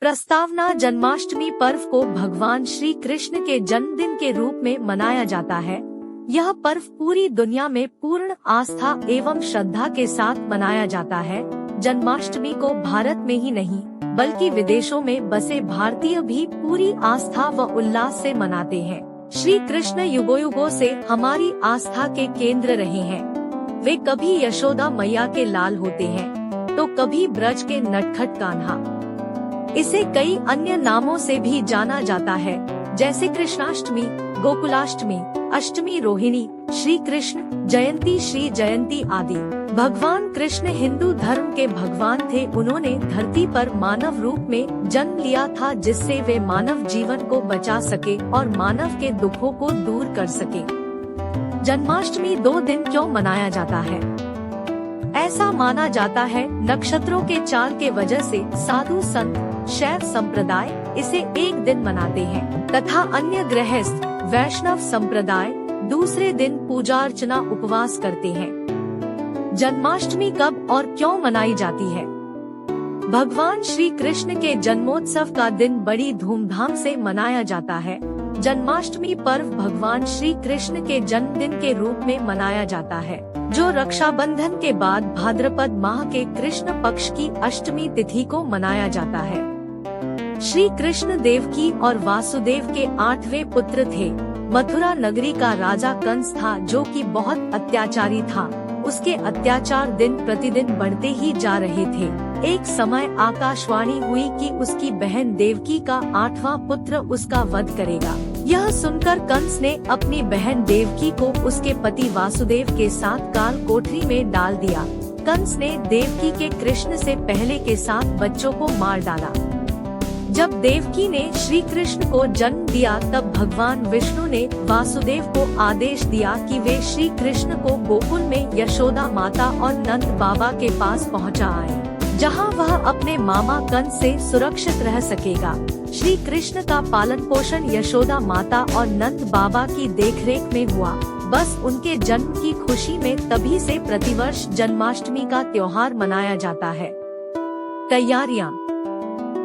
प्रस्तावना: जन्माष्टमी पर्व को भगवान श्री कृष्ण के जन्मदिन के रूप में मनाया जाता है। यह पर्व पूरी दुनिया में पूर्ण आस्था एवं श्रद्धा के साथ मनाया जाता है। जन्माष्टमी को भारत में ही नहीं बल्कि विदेशों में बसे भारतीय भी पूरी आस्था व उल्लास से मनाते हैं। श्री कृष्ण युगों से हमारी आस्था के केंद्र रहे हैं। वे कभी यशोदा मैया के लाल होते हैं तो कभी ब्रज के नटखट कान्हा। इसे कई अन्य नामों से भी जाना जाता है, जैसे कृष्णाष्टमी, गोकुलाष्टमी, अष्टमी रोहिणी, श्री कृष्ण जयंती, श्री जयंती आदि। भगवान कृष्ण हिंदू धर्म के भगवान थे। उन्होंने धरती पर मानव रूप में जन्म लिया था, जिससे वे मानव जीवन को बचा सके और मानव के दुखों को दूर कर सके। जन्माष्टमी 2 दिन क्यों मनाया जाता है? ऐसा माना जाता है, नक्षत्रों के चाल के वजह से साधु संत शैव संप्रदाय इसे एक दिन मनाते हैं तथा अन्य गृहस्थ वैष्णव संप्रदाय दूसरे दिन पूजा अर्चना उपवास करते हैं। जन्माष्टमी कब और क्यों मनाई जाती है? भगवान श्री कृष्ण के जन्मोत्सव का दिन बड़ी धूमधाम से मनाया जाता है। जन्माष्टमी पर्व भगवान श्री कृष्ण के जन्मदिन के रूप में मनाया जाता है, जो रक्षाबंधन के बाद भाद्रपद माह के कृष्ण पक्ष की अष्टमी तिथि को मनाया जाता है। श्री कृष्ण देवकी और वासुदेव के 8वें पुत्र थे। मथुरा नगरी का राजा कंस था, जो कि बहुत अत्याचारी था। उसके अत्याचार दिन प्रतिदिन बढ़ते ही जा रहे थे। एक समय आकाशवाणी हुई कि उसकी बहन देवकी का 8वां पुत्र उसका वध करेगा। यह सुनकर कंस ने अपनी बहन देवकी को उसके पति वासुदेव के साथ काल कोठरी में डाल दिया। कंस ने देवकी के कृष्ण से पहले के 7 बच्चों को मार डाला। जब देवकी ने श्री कृष्ण को जन्म दिया, तब भगवान विष्णु ने वासुदेव को आदेश दिया कि वे श्री कृष्ण को गोकुल में यशोदा माता और नंद बाबा के पास पहुंचाएं, जहां वह अपने मामा कंस से सुरक्षित रह सकेगा। श्री कृष्ण का पालन पोषण यशोदा माता और नंद बाबा की देखरेख में हुआ। बस उनके जन्म की खुशी में तभी से प्रतिवर्ष जन्माष्टमी का त्योहार मनाया जाता है। तैयारियां: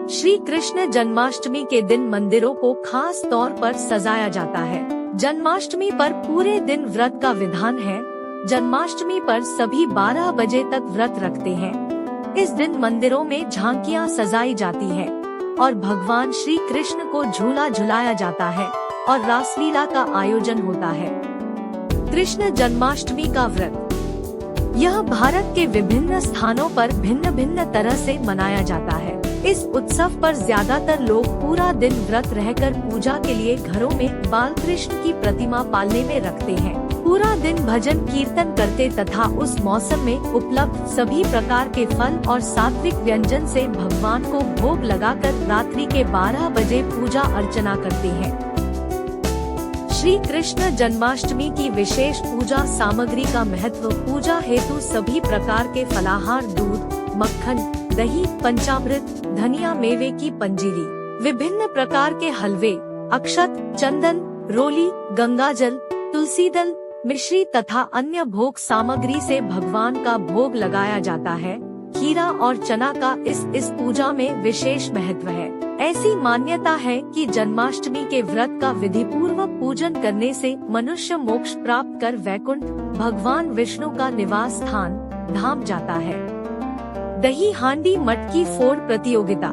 श्री कृष्ण जन्माष्टमी के दिन मंदिरों को खास तौर पर सजाया जाता है। जन्माष्टमी पर पूरे दिन व्रत का विधान है। जन्माष्टमी पर सभी 12 बजे तक व्रत रखते हैं। इस दिन मंदिरों में झांकियां सजाई जाती है और भगवान श्री कृष्ण को झूला झुलाया जाता है और रासलीला का आयोजन होता है। कृष्ण जन्माष्टमी का व्रत: यह भारत के विभिन्न स्थानों पर भिन्न भिन्न तरह से मनाया जाता है। इस उत्सव पर ज्यादातर लोग पूरा दिन व्रत रहकर पूजा के लिए घरों में बाल कृष्ण की प्रतिमा पालने में रखते हैं। पूरा दिन भजन कीर्तन करते तथा उस मौसम में उपलब्ध सभी प्रकार के फल और सात्विक व्यंजन से भगवान को भोग लगाकर रात्रि के 12 बजे पूजा अर्चना करते हैं। श्री कृष्ण जन्माष्टमी की विशेष पूजा सामग्री का महत्व: पूजा हेतु सभी प्रकार के फलाहार, दूध, मक्खन, दही, पंचामृत, धनिया, मेवे की पंजीरी, विभिन्न प्रकार के हलवे, अक्षत, चंदन, रोली, गंगाजल, तुलसी दल, मिश्री तथा अन्य भोग सामग्री से भगवान का भोग लगाया जाता है। खीरा और चना का इस पूजा में विशेष महत्व है। ऐसी मान्यता है कि जन्माष्टमी के व्रत का विधि पूर्वक पूजन करने से मनुष्य मोक्ष प्राप्त कर वैकुंठ भगवान विष्णु का निवास स्थान धाम जाता है। दही हांडी मटकी फोड़ प्रतियोगिता: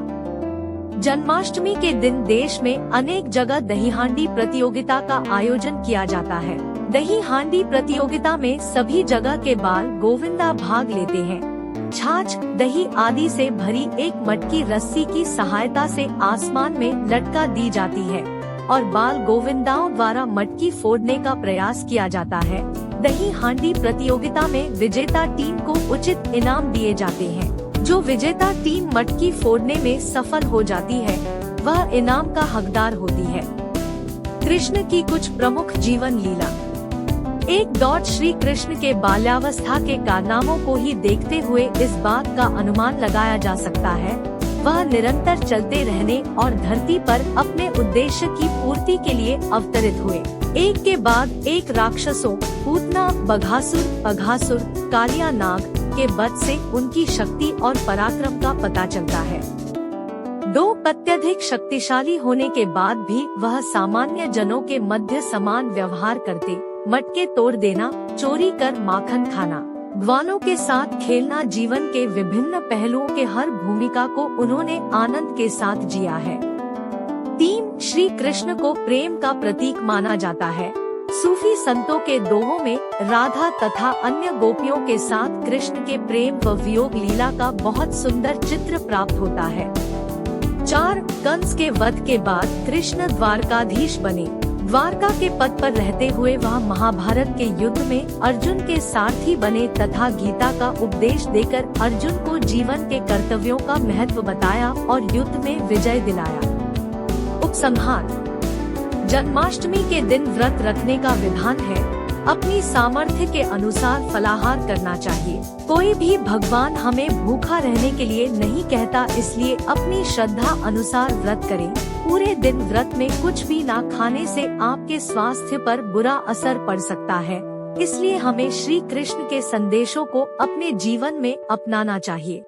जन्माष्टमी के दिन देश में अनेक जगह दही हांडी प्रतियोगिता का आयोजन किया जाता है। दही हांडी प्रतियोगिता में सभी जगह के बाल गोविंदा भाग लेते हैं। छाछ, दही आदि से भरी एक मटकी रस्सी की सहायता से आसमान में लटका दी जाती है और बाल गोविंदाओं द्वारा मटकी फोड़ने का प्रयास किया जाता है। दही हांडी प्रतियोगिता में विजेता टीम को उचित इनाम दिए जाते हैं। जो विजेता टीम मटकी फोड़ने में सफल हो जाती है, वह इनाम का हकदार होती है। कृष्ण की कुछ प्रमुख जीवन लीला: एक दौड़: श्री कृष्ण के बाल्यावस्था के कारनामों को ही देखते हुए इस बात का अनुमान लगाया जा सकता है, वह निरंतर चलते रहने और धरती पर अपने उद्देश्य की पूर्ति के लिए अवतरित हुए। एक के बाद एक राक्षसों पूतना, बघासुर, अघासुर, कालिया नाग के वध से उनकी शक्ति और पराक्रम का पता चलता है। 2 अत्यधिक शक्तिशाली होने के बाद भी वह सामान्य जनों के मध्य समान व्यवहार करते, मटके तोड़ देना, चोरी कर माखन खाना, ग्वालों के साथ खेलना, जीवन के विभिन्न पहलुओं के हर भूमिका को उन्होंने आनंद के साथ जिया है। 3 श्री कृष्ण को प्रेम का प्रतीक माना जाता है। सूफी संतों के दोहों में राधा तथा अन्य गोपियों के साथ कृष्ण के प्रेम व वियोग लीला का बहुत सुंदर चित्र प्राप्त होता है। 4 कंस के वध के बाद कृष्ण द्वारकाधीश बने। द्वारका के पद पर रहते हुए वह महाभारत के युद्ध में अर्जुन के सारथी बने तथा गीता का उपदेश देकर अर्जुन को जीवन के कर्तव्यों का महत्व बताया और युद्ध में विजय दिलाया। उपसंहार: जन्माष्टमी के दिन व्रत रखने का विधान है। अपनी सामर्थ्य के अनुसार फलाहार करना चाहिए। कोई भी भगवान हमें भूखा रहने के लिए नहीं कहता, इसलिए अपनी श्रद्धा अनुसार व्रत करें। पूरे दिन व्रत में कुछ भी ना खाने से आपके स्वास्थ्य पर बुरा असर पड़ सकता है, इसलिए हमें श्री कृष्ण के संदेशों को अपने जीवन में अपनाना चाहिए।